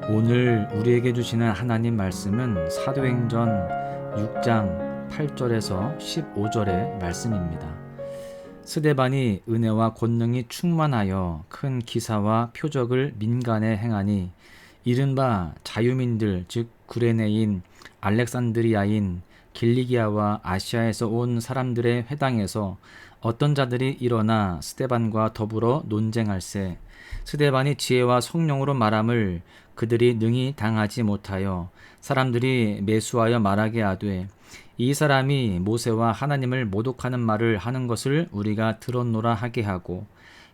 오늘 우리에게 주시는 하나님 말씀은 사도행전 6장 8절에서 15절의 말씀입니다. 스데반이 은혜와 권능이 충만하여 큰 기사와 표적을 민간에 행하니 이른바 자유민들 즉 구레네인, 알렉산드리아인, 길리기아와 아시아에서 온 사람들의 회당에서 어떤 자들이 일어나 스데반과 더불어 논쟁할세 스데반이 지혜와 성령으로 말함을 그들이 능히 당하지 못하여 사람들이 매수하여 말하게 하되 이 사람이 모세와 하나님을 모독하는 말을 하는 것을 우리가 들었노라 하게 하고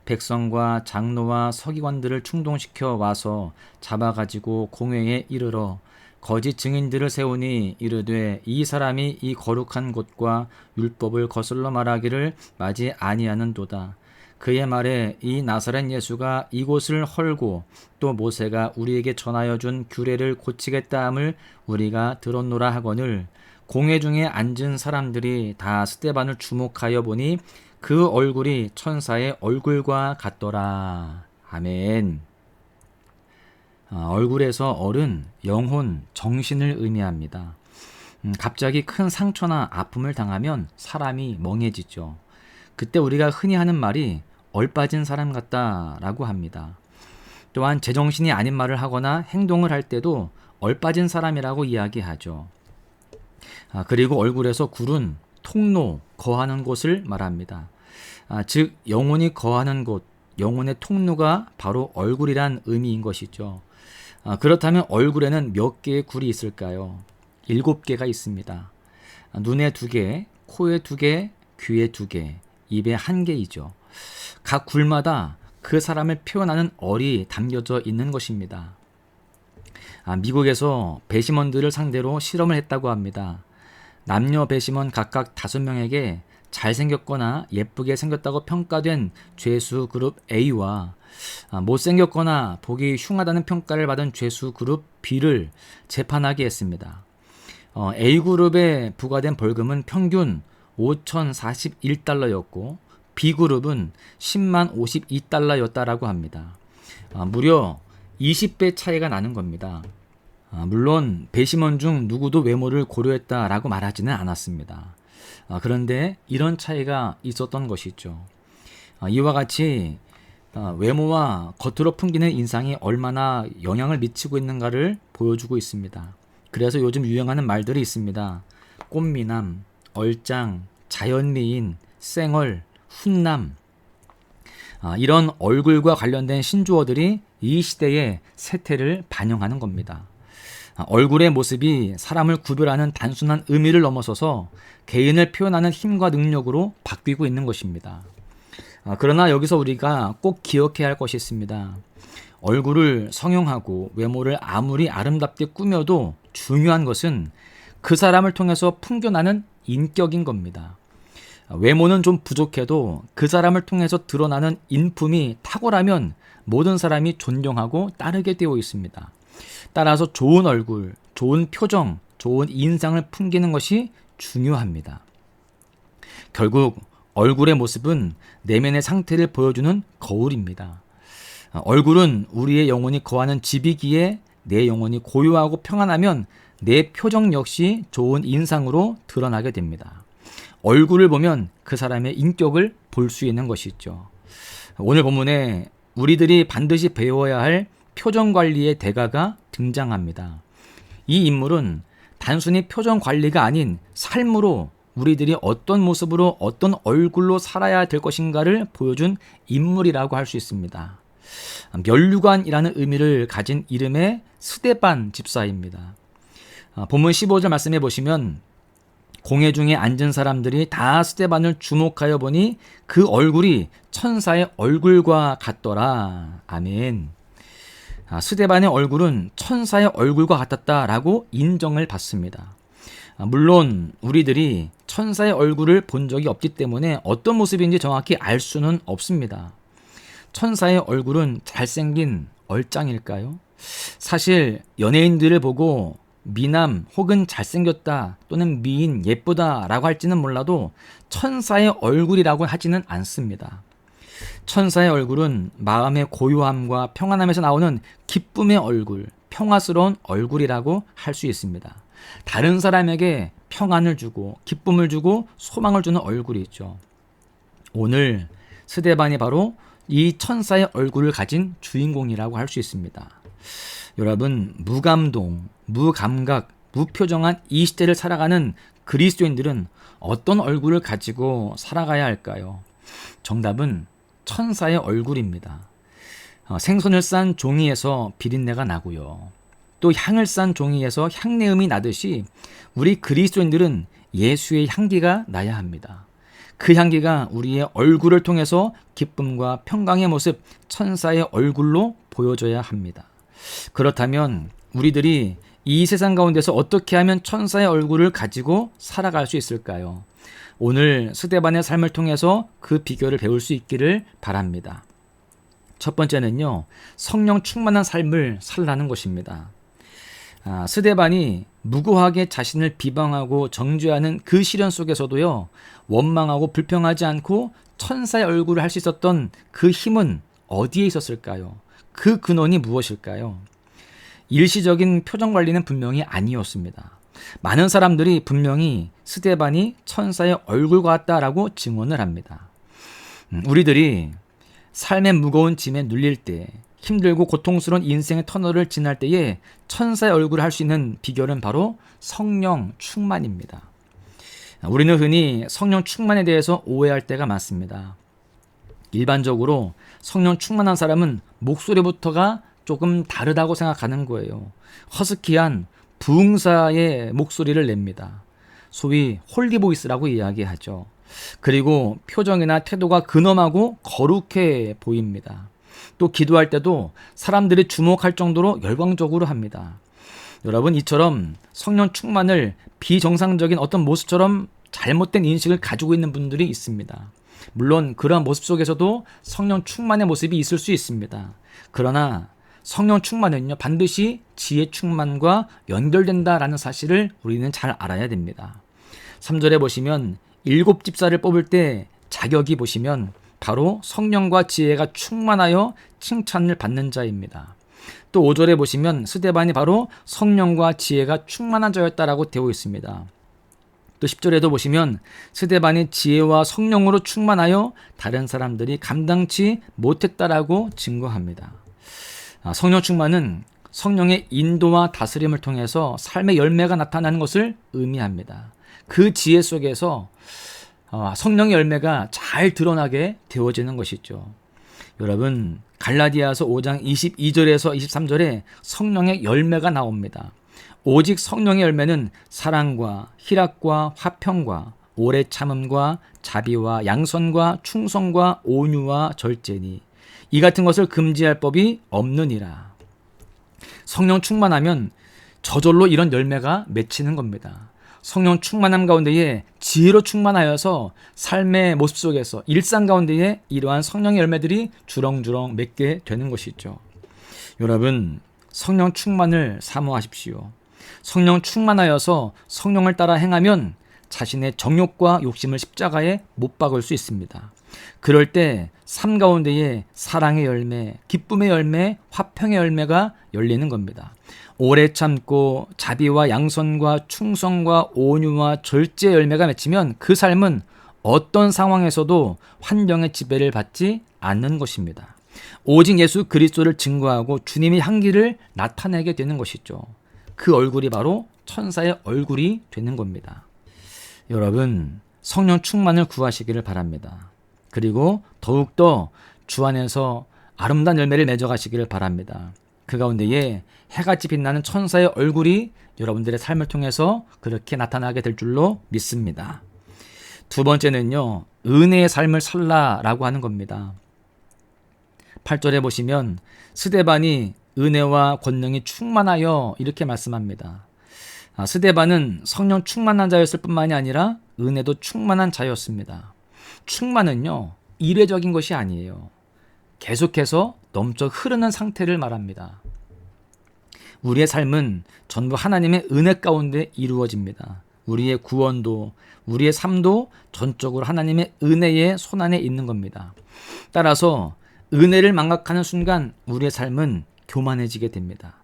백성과 장로와 서기관들을 충동시켜 와서 잡아가지고 공회에 이르러 거짓 증인들을 세우니 이르되 이 사람이 이 거룩한 곳과 율법을 거슬러 말하기를 마지 아니하는도다. 그의 말에 이 나사렛 예수가 이곳을 헐고 또 모세가 우리에게 전하여 준 규례를 고치겠다 함을 우리가 들었노라 하거늘 공회 중에 앉은 사람들이 다 스데반을 주목하여 보니 그 얼굴이 천사의 얼굴과 같더라. 아멘. 얼굴에서 얼은 영혼, 정신을 의미합니다. 갑자기 큰 상처나 아픔을 당하면 사람이 멍해지죠. 그때 우리가 흔히 하는 말이 얼빠진 사람 같다라고 합니다. 또한 제정신이 아닌 말을 하거나 행동을 할 때도 얼빠진 사람이라고 이야기하죠. 그리고 얼굴에서 굴은 통로, 거하는 곳을 말합니다. 즉 영혼이 거하는 곳, 영혼의 통로가 바로 얼굴이란 의미인 것이죠. 그렇다면 얼굴에는 몇 개의 굴이 있을까요? 7개가 있습니다. 눈에 2개, 코에 2개, 귀에 2개, 입에 1개이죠. 각 굴마다 그 사람을 표현하는 얼이 담겨져 있는 것입니다. 미국에서 배심원들을 상대로 실험을 했다고 합니다. 남녀 배심원 각각 5명에게 잘생겼거나 예쁘게 생겼다고 평가된 죄수 그룹 A와 못생겼거나 보기 흉하다는 평가를 받은 죄수 그룹 B를 재판하게 했습니다. A그룹에 부과된 벌금은 평균 5,041달러였고 B그룹은 10만 52달러였다라고 합니다. 무려 20배 차이가 나는 겁니다. 물론 배심원 중 누구도 외모를 고려했다라고 말하지는 않았습니다. 그런데 이런 차이가 있었던 것이죠. 이와 같이 외모와 겉으로 풍기는 인상이 얼마나 영향을 미치고 있는가를 보여주고 있습니다. 그래서 요즘 유행하는 말들이 있습니다. 꽃미남, 얼짱, 자연미인, 쌩얼, 훈남. 이런 얼굴과 관련된 신조어들이 이 시대의 세태를 반영하는 겁니다. 얼굴의 모습이 사람을 구별하는 단순한 의미를 넘어서서 개인을 표현하는 힘과 능력으로 바뀌고 있는 것입니다. 그러나 여기서 우리가 꼭 기억해야 할 것이 있습니다. 얼굴을 성형하고 외모를 아무리 아름답게 꾸며도 중요한 것은 그 사람을 통해서 풍겨나는 인격인 겁니다. 외모는 좀 부족해도 그 사람을 통해서 드러나는 인품이 탁월하면 모든 사람이 존경하고 따르게 되어 있습니다. 따라서 좋은 얼굴, 좋은 표정, 좋은 인상을 풍기는 것이 중요합니다. 결국 얼굴의 모습은 내면의 상태를 보여주는 거울입니다. 얼굴은 우리의 영혼이 거하는 집이기에 내 영혼이 고요하고 평안하면 내 표정 역시 좋은 인상으로 드러나게 됩니다. 얼굴을 보면 그 사람의 인격을 볼 수 있는 것이죠. 오늘 본문에 우리들이 반드시 배워야 할 표정 관리의 대가가 등장합니다. 이 인물은 단순히 표정 관리가 아닌 삶으로 우리들이 어떤 모습으로 어떤 얼굴로 살아야 될 것인가를 보여준 인물이라고 할 수 있습니다. 면류관이라는 의미를 가진 이름의 스데반 집사입니다. 본문 15절 말씀해 보시면 공회 중에 앉은 사람들이 다 스데반을 주목하여 보니 그 얼굴이 천사의 얼굴과 같더라. 아멘. 스데반의 얼굴은 천사의 얼굴과 같았다라고 인정을 받습니다. 물론 우리들이 천사의 얼굴을 본 적이 없기 때문에 어떤 모습인지 정확히 알 수는 없습니다. 천사의 얼굴은 잘생긴 얼짱일까요? 사실 연예인들을 보고 미남 혹은 잘생겼다 또는 미인 예쁘다 라고 할지는 몰라도 천사의 얼굴이라고 하지는 않습니다. 천사의 얼굴은 마음의 고요함과 평안함에서 나오는 기쁨의 얼굴, 평화스러운 얼굴이라고 할 수 있습니다. 다른 사람에게 평안을 주고 기쁨을 주고 소망을 주는 얼굴이 있죠. 오늘 스데반이 바로 이 천사의 얼굴을 가진 주인공이라고 할 수 있습니다. 여러분, 무감동, 무감각, 무표정한 이 시대를 살아가는 그리스도인들은 어떤 얼굴을 가지고 살아가야 할까요? 정답은 천사의 얼굴입니다. 생선을 싼 종이에서 비린내가 나고요. 또 향을 싼 종이에서 향내음이 나듯이 우리 그리스도인들은 예수의 향기가 나야 합니다. 그 향기가 우리의 얼굴을 통해서 기쁨과 평강의 모습, 천사의 얼굴로 보여줘야 합니다. 그렇다면 우리들이 이 세상 가운데서 어떻게 하면 천사의 얼굴을 가지고 살아갈 수 있을까요? 오늘 스데반의 삶을 통해서 그 비결을 배울 수 있기를 바랍니다. 첫 번째는요, 성령 충만한 삶을 살라는 것입니다. 스데반이 무고하게 자신을 비방하고 정죄하는 그 시련 속에서도요, 원망하고 불평하지 않고 천사의 얼굴을 할 수 있었던 그 힘은 어디에 있었을까요? 그 근원이 무엇일까요? 일시적인 표정 관리는 분명히 아니었습니다. 많은 사람들이 분명히 스데반이 천사의 얼굴 같다라고 증언을 합니다. 우리들이 삶의 무거운 짐에 눌릴 때, 힘들고 고통스러운 인생의 터널을 지날 때에 천사의 얼굴을 할 수 있는 비결은 바로 성령 충만입니다. 우리는 흔히 성령 충만에 대해서 오해할 때가 많습니다. 일반적으로 성령 충만한 사람은 목소리부터가 조금 다르다고 생각하는 거예요. 허스키한 부흥사의 목소리를 냅니다. 소위 홀리보이스라고 이야기하죠. 그리고 표정이나 태도가 근엄하고 거룩해 보입니다. 또 기도할 때도 사람들이 주목할 정도로 열광적으로 합니다. 여러분, 이처럼 성령 충만을 비정상적인 어떤 모습처럼 잘못된 인식을 가지고 있는 분들이 있습니다. 물론 그러한 모습 속에서도 성령 충만의 모습이 있을 수 있습니다. 그러나 성령 충만은요, 반드시 지혜 충만과 연결된다라는 사실을 우리는 잘 알아야 됩니다. 3절에 보시면 7집사를 뽑을 때 자격이 보시면 바로 성령과 지혜가 충만하여 칭찬을 받는 자입니다. 또 5절에 보시면 스데반이 바로 성령과 지혜가 충만한 자였다라고 되어 있습니다. 또 10절에도 보시면 스데반이 지혜와 성령으로 충만하여 다른 사람들이 감당치 못했다라고 증거합니다. 성령 충만은 성령의 인도와 다스림을 통해서 삶의 열매가 나타나는 것을 의미합니다. 그 지혜 속에서 성령의 열매가 잘 드러나게 되어지는 것이죠. 여러분, 갈라디아서 5장 22절에서 23절에 성령의 열매가 나옵니다. 오직 성령의 열매는 사랑과 희락과 화평과 오래 참음과 자비와 양선과 충성과 온유와 절제니 이 같은 것을 금지할 법이 없느니라. 성령 충만하면 저절로 이런 열매가 맺히는 겁니다. 성령 충만함 가운데에 지혜로 충만하여서 삶의 모습 속에서 일상 가운데에 이러한 성령의 열매들이 주렁주렁 맺게 되는 것이죠. 여러분, 성령 충만을 사모하십시오. 성령 충만하여서 성령을 따라 행하면 자신의 정욕과 욕심을 십자가에 못 박을 수 있습니다. 그럴 때 삶 가운데에 사랑의 열매, 기쁨의 열매, 화평의 열매가 열리는 겁니다. 오래 참고 자비와 양선과 충성과 온유와 절제의 열매가 맺히면 그 삶은 어떤 상황에서도 환경의 지배를 받지 않는 것입니다. 오직 예수 그리스도를 증거하고 주님의 향기를 나타내게 되는 것이죠. 그 얼굴이 바로 천사의 얼굴이 되는 겁니다. 여러분, 성령 충만을 구하시기를 바랍니다. 그리고 더욱더 주 안에서 아름다운 열매를 맺어가시기를 바랍니다. 그 가운데에 해같이 빛나는 천사의 얼굴이 여러분들의 삶을 통해서 그렇게 나타나게 될 줄로 믿습니다. 두 번째는요, 은혜의 삶을 살라라고 하는 겁니다. 8절에 보시면 스데반이 은혜와 권능이 충만하여 이렇게 말씀합니다. 스데반은 성령 충만한 자였을 뿐만이 아니라 은혜도 충만한 자였습니다. 충만은요, 이례적인 것이 아니에요. 계속해서 넘쳐 흐르는 상태를 말합니다. 우리의 삶은 전부 하나님의 은혜 가운데 이루어집니다. 우리의 구원도, 우리의 삶도 전적으로 하나님의 은혜의 손안에 있는 겁니다. 따라서 은혜를 망각하는 순간 우리의 삶은 교만해지게 됩니다.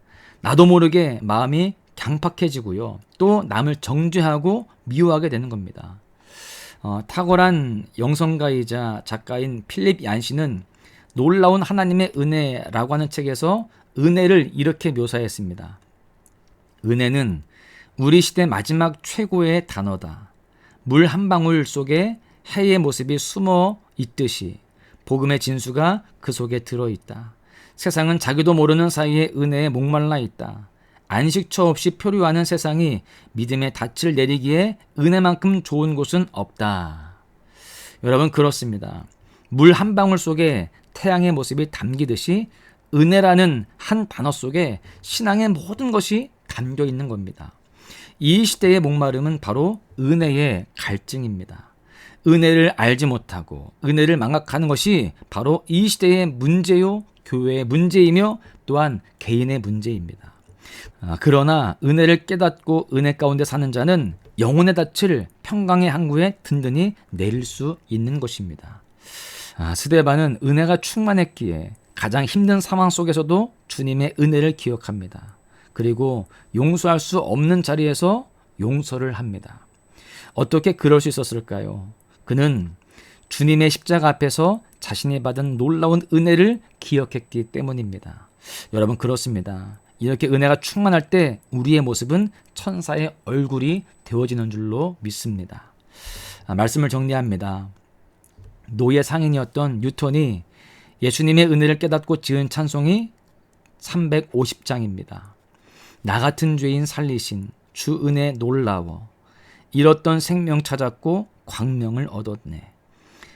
나도 모르게 마음이 강팍해지고요. 또 남을 정죄하고 미워하게 되는 겁니다. 탁월한 영성가이자 작가인 필립 얀시는 놀라운 하나님의 은혜라고 하는 책에서 은혜를 이렇게 묘사했습니다. 은혜는 우리 시대 마지막 최고의 단어다. 물 한 방울 속에 해의 모습이 숨어 있듯이 복음의 진수가 그 속에 들어있다. 세상은 자기도 모르는 사이에 은혜에 목말라 있다. 안식처 없이 표류하는 세상이 믿음의 닻을 내리기에 은혜만큼 좋은 곳은 없다. 여러분, 그렇습니다. 물 한 방울 속에 태양의 모습이 담기듯이 은혜라는 한 단어 속에 신앙의 모든 것이 담겨 있는 겁니다. 이 시대의 목마름은 바로 은혜의 갈증입니다. 은혜를 알지 못하고 은혜를 망각하는 것이 바로 이 시대의 문제요, 교회의 문제이며 또한 개인의 문제입니다. 그러나 은혜를 깨닫고 은혜 가운데 사는 자는 영혼의 닻을 평강의 항구에 든든히 내릴 수 있는 것입니다. 스데반은 은혜가 충만했기에 가장 힘든 상황 속에서도 주님의 은혜를 기억합니다. 그리고 용서할 수 없는 자리에서 용서를 합니다. 어떻게 그럴 수 있었을까요? 그는 주님의 십자가 앞에서 자신이 받은 놀라운 은혜를 기억했기 때문입니다. 여러분, 그렇습니다. 이렇게 은혜가 충만할 때 우리의 모습은 천사의 얼굴이 되어지는 줄로 믿습니다. 말씀을 정리합니다. 노예 상인이었던 뉴턴이 예수님의 은혜를 깨닫고 지은 찬송이 350장입니다. 나 같은 죄인 살리신 주 은혜 놀라워 잃었던 생명 찾았고 광명을 얻었네.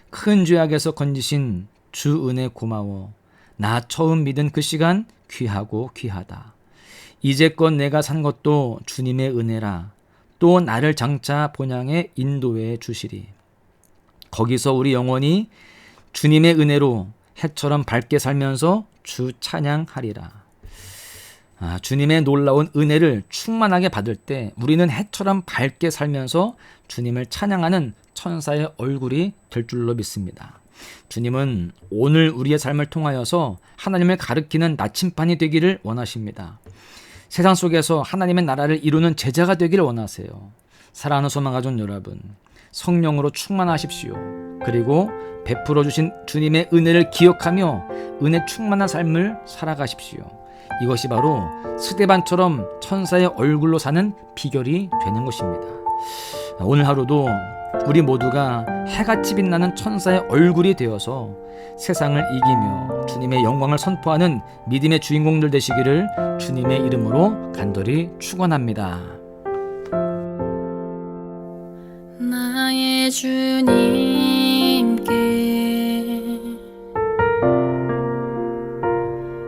큰 죄악에서 건지신 주 은혜 고마워 나 처음 믿은 그 시간 귀하고 귀하다. 이제껏 내가 산 것도 주님의 은혜라 또 나를 장차 본향에 인도해 주시리. 거기서 우리 영혼이 주님의 은혜로 해처럼 밝게 살면서 주 찬양하리라. 주님의 놀라운 은혜를 충만하게 받을 때 우리는 해처럼 밝게 살면서 주님을 찬양하는 천사의 얼굴이 될 줄로 믿습니다. 주님은 오늘 우리의 삶을 통하여서 하나님을 가리키는 나침반이 되기를 원하십니다. 세상 속에서 하나님의 나라를 이루는 제자가 되기를 원하세요. 사랑하는 소망가족 여러분, 성령으로 충만하십시오. 그리고 베풀어 주신 주님의 은혜를 기억하며 은혜 충만한 삶을 살아가십시오. 이것이 바로 스데반처럼 천사의 얼굴로 사는 비결이 되는 것입니다. 오늘 하루도 우리 모두가 해같이 빛나는 천사의 얼굴이 되어서 세상을 이기며 주님의 영광을 선포하는 믿음의 주인공들 되시기를 주님의 이름으로 간절히 축원합니다. 나의 주님께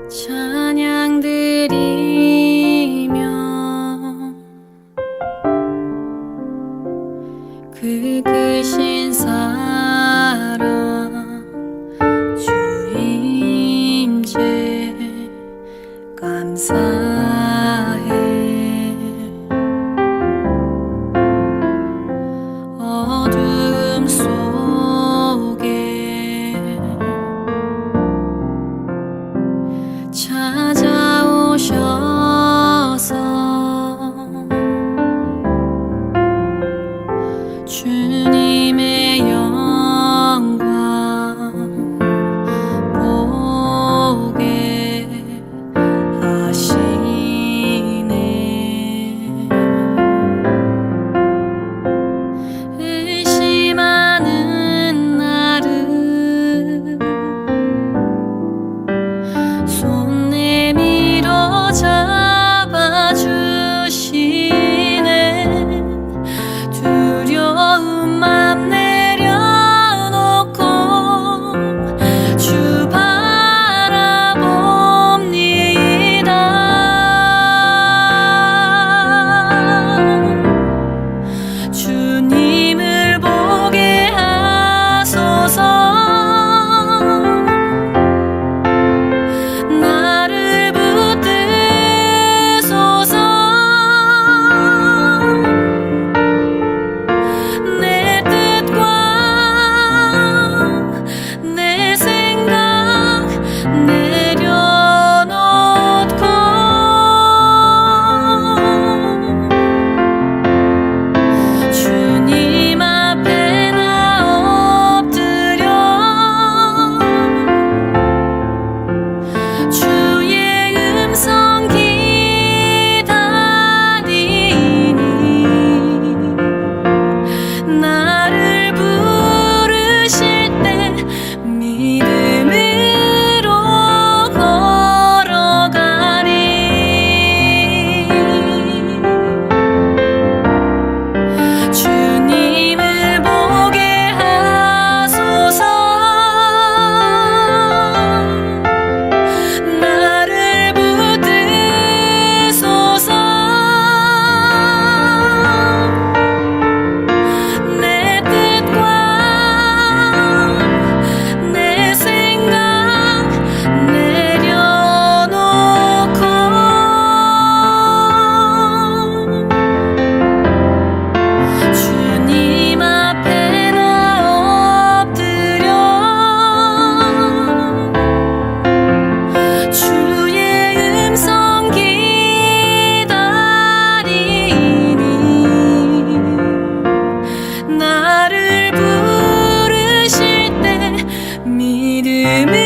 찬양 드리며 그 크신 사랑 주임제 감사해. 어둠 속 주님의